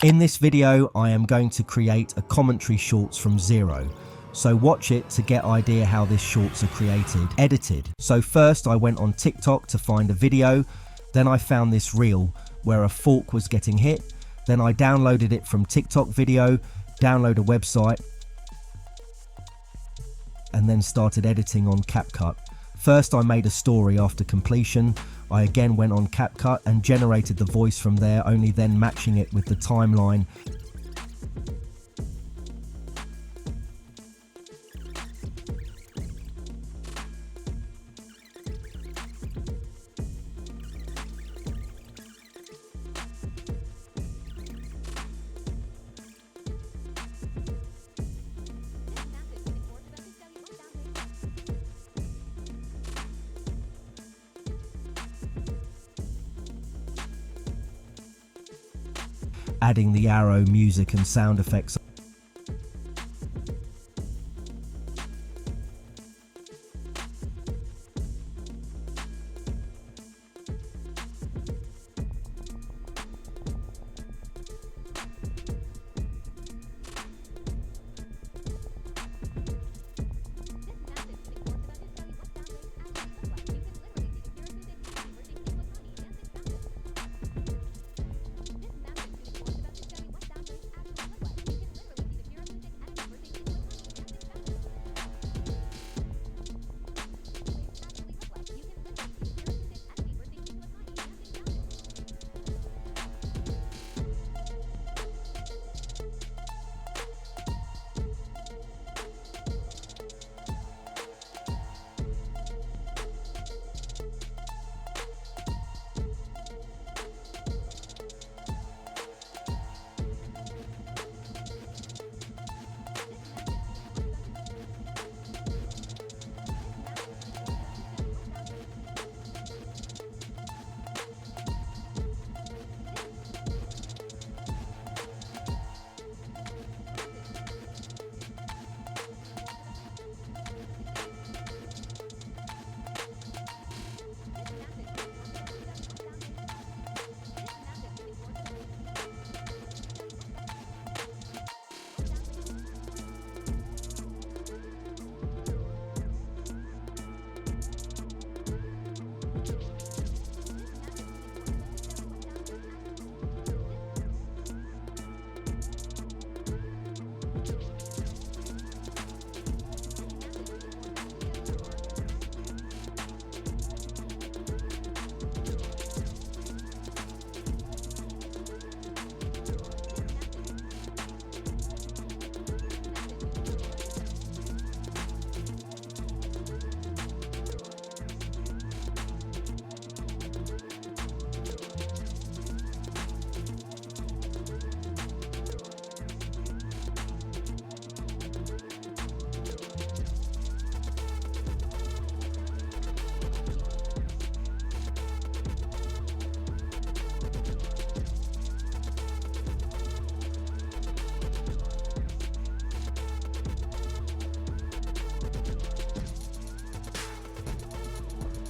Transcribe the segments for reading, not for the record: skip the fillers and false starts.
In this video, I am going to create a commentary shorts from zero. So watch it to get idea how this shorts are edited. So first I went on TikTok to find a video, then I found this reel where a fork was getting hit, then I downloaded it from TikTok video, download a website, and then started editing on CapCut. First I made a story after completion. I again went on CapCut and generated the voice from there, only then matching it with the timeline. Adding the arrow, music and sound effects.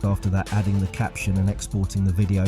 After that, adding the caption and exporting the video.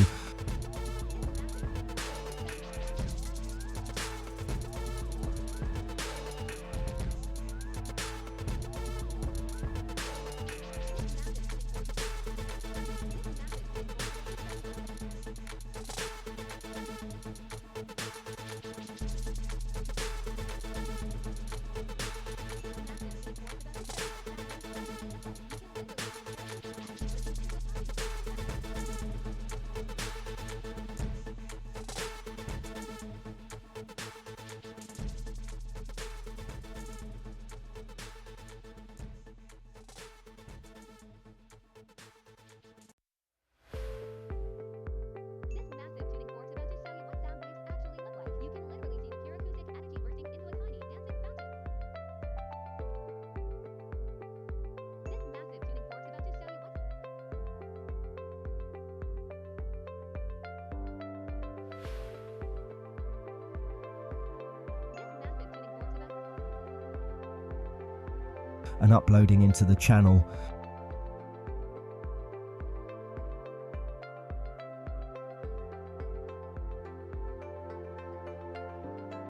And uploading into the channel.